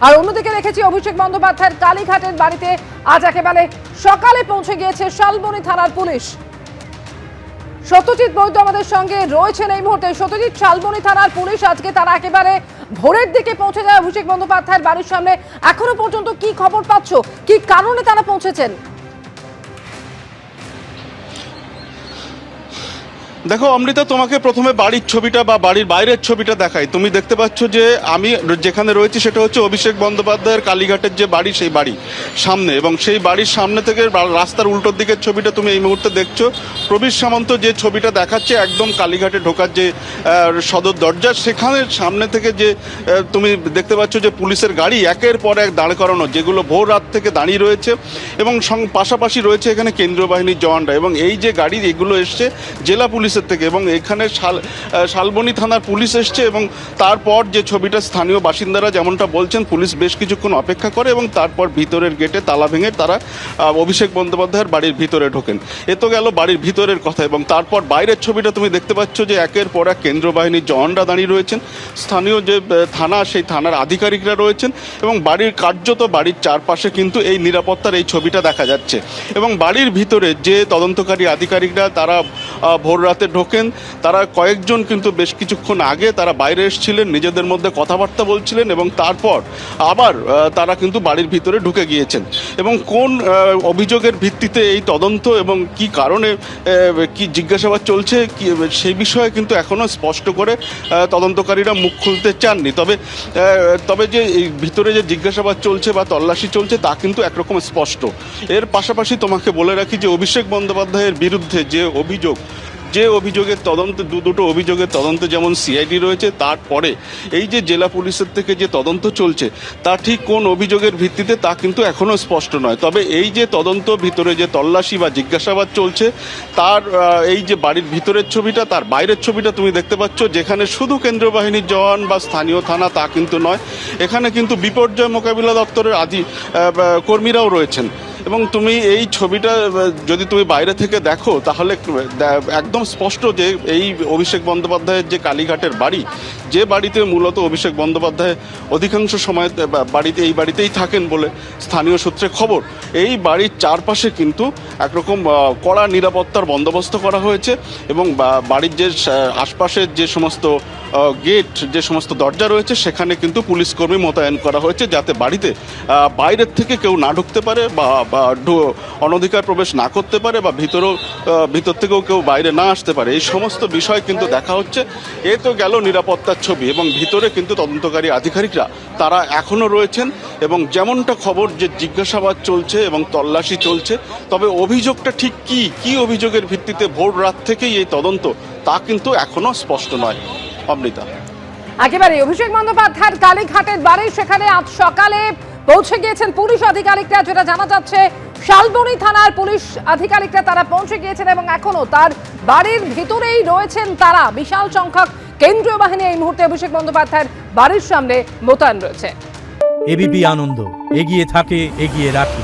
আর অন্যদিকে রেখেছি অভিষেক বন্দ্যোপাধ্যায়ের কালীঘাটের বাড়িতে আজ একেবারে সকালে পৌঁছে গিয়েছে শালবনী থানার পুলিশ। সত্যজিৎ বৈদ্য আমাদের সঙ্গে রয়েছেন এই মুহূর্তে। সত্যজিৎ, শালবনী থানার পুলিশ আজকে তারা একেবারে ভোরের দিকে পৌঁছে যায় অভিষেক বন্দ্যোপাধ্যায়ের বাড়ির সামনে। এখনো পর্যন্ত কি খবর পাচ্ছ, কি কারণে তারা পৌঁছেছেন? দেখো অমৃতা, তোমাকে প্রথমে বাড়ির ছবিটা বা বাড়ির বাইরের ছবিটা দেখাই। তুমি দেখতে পাচ্ছ যে আমি যেখানে রয়েছি সেটা হচ্ছে অভিষেক বন্দ্যোপাধ্যায়ের কালীঘাটের যে বাড়ি, সেই বাড়ি সামনে, এবং সেই বাড়ির সামনে থেকে রাস্তার উল্টোর দিকের ছবিটা তুমি এই মুহূর্তে দেখছো। প্রবীর সামন্ত যে ছবিটা দেখাচ্ছে একদম কালীঘাটে ঢোকার যে সদর দরজা, সেখানে সামনে থেকে যে তুমি দেখতে পাচ্ছ যে পুলিশের গাড়ি একের পর এক দাঁড় করানো, যেগুলো ভোর রাত থেকে দাঁড়িয়ে রয়েছে, এবং পাশাপাশি রয়েছে এখানে কেন্দ্রীয় বাহিনীর জওয়ানরা। এবং এই যে গাড়ি এগুলো এসছে জেলা পুলিশের থেকে, এবং এখানে শালবনী থানার পুলিশ এসছে। এবং তারপর যে ছবিটা স্থানীয় বাসিন্দারা যেমনটা বলছেন, পুলিশ বেশ কিছুক্ষণ অপেক্ষা করে এবং তারপর ভিতরের গেটে তালা ভেঙে তারা অভিষেক বন্দ্যোপাধ্যায়ের বাড়ির ভিতরে ঢোকেন। এ তো গেল বাড়ির ভিতরের কথা। এবং তারপর বাইরের ছবিটা তুমি দেখতে পাচ্ছ যে একের পর এক কেন্দ্রীয় বাহিনীর জওয়ানরা দাঁড়িয়ে রয়েছেন, স্থানীয় যে থানা সেই থানার আধিকারিকরা রয়েছেন, এবং বাড়ির কার্যত বাড়ির চারপাশে কিন্তু এই নিরাপত্তার এই ছবিটা দেখা যাচ্ছে। এবং বাড়ির ভিতরে যে তদন্তকারী আধিকারিকরা তারা ভোর রাতে ঢোকেন, তারা কয়েকজন কিন্তু বেশ কিছুক্ষণ আগে তারা বাইরে এসেছিলেন, নিজেদের মধ্যে কথাবার্তা বলছিলেন, এবং তারপর আবার তারা কিন্তু বাড়ির ভিতরে ঢুকে গিয়েছেন। এবং কোন অভিযোগের ভিত্তিতে এই তদন্ত এবং কি কারণে কি জিজ্ঞাসাবাদ চলছে সেই বিষয়ে কিন্তু এখনও স্পষ্ট করে তদন্তকারীরা মুখ খুলতে চাননি। তবে যে এই ভিতরে যে জিজ্ঞাসাবাদ চলছে বা তল্লাশি চলছে তা কিন্তু একরকম স্পষ্ট। এর পাশাপাশি তোমাকে বলে রাখি যে অভিষেক বন্দ্যোপাধ্যায়ের বিরুদ্ধে যে অভিযোগের তদন্তে দুটো অভিযোগের তদন্তে যেমন সিআইডি রয়েছে, তারপরে এই যে জেলা পুলিশের থেকে যে তদন্ত চলছে তা ঠিক কোন অভিযোগের ভিত্তিতে তা কিন্তু এখনও স্পষ্ট নয়। তবে এই যে তদন্ত, ভিতরে যে তল্লাশি বা জিজ্ঞাসাবাদ চলছে, তার এই যে বাড়ির ভিতরের ছবিটা, তার বাইরের ছবিটা তুমি দেখতে পাচ্ছ, যেখানে শুধু কেন্দ্রীয় বাহিনীর জওয়ান বা স্থানীয় থানা তা কিন্তু নয়, এখানে কিন্তু বিপর্যয় মোকাবিলা দপ্তরের কর্মীরাও রয়েছেন। এবং তুমি এই ছবিটা যদি তুমি বাইরে থেকে দেখো তাহলে একদম স্পষ্ট যে এই অভিষেক বন্দ্যোপাধ্যায়ের যে কালীঘাটের বাড়ি, যে বাড়িতে মূলত অভিষেক বন্দ্যোপাধ্যায় অধিকাংশ সময় এই বাড়িতেই থাকেন বলে স্থানীয় সূত্রে খবর, এই বাড়ির চারপাশে কিন্তু একরকম কড়া নিরাপত্তার বন্দোবস্ত করা হয়েছে। এবং বাড়ির যে আশপাশের যে সমস্ত গেট, যে সমস্ত দরজা রয়েছে, সেখানে কিন্তু পুলিশ কর্মী মোতায়েন করা হয়েছে, যাতে বাড়িতে বাইরের থেকে কেউ না ঢুকতে পারে বা অনধিকার প্রবেশ না করতে পারে, বা ভিতর থেকেও কেউ বাইরে না আসতে পারে। এই সমস্ত বিষয় কিন্তু দেখা হচ্ছে। এ তো গেল নিরাপত্তার ছবি, এবং ভিতরে কিন্তু তদন্তকারী আধিকারিকরা তারা এখনও রয়েছেন। এবং যেমনটা খবর যে জিজ্ঞাসাবাদ চলছে এবং তল্লাশি চলছে, তবে অভিযোগটা ঠিক কি অভিযোগের ভিত্তিতে ভোর রাত থেকেই এই তদন্ত, তা কিন্তু এখনও স্পষ্ট নয়। অমৃতা, একেবারে অভিষেক বন্দ্যোপাধ্যায়ের কালীঘাটের বাড়ি, সেখানে আজ সকালে পৌঁছে গিয়েছেন পুলিশ আধিকারিকরা। যেটা জানা যাচ্ছে, শালবনী থানার পুলিশ আধিকারিকরা তারা পৌঁছে গিয়েছেন এবং এখনো তার বাড়ির ভিতরেই রয়েছেন তারা। বিশাল সংখ্যক কেন্দ্রীয় বাহিনী এই মুহূর্তে অভিষেক বন্দ্যোপাধ্যায়ের বাড়ির সামনে মোতায়েন রয়েছে। এবিপি আনন্দ, এগিয়ে থাকে, এগিয়ে রাখে।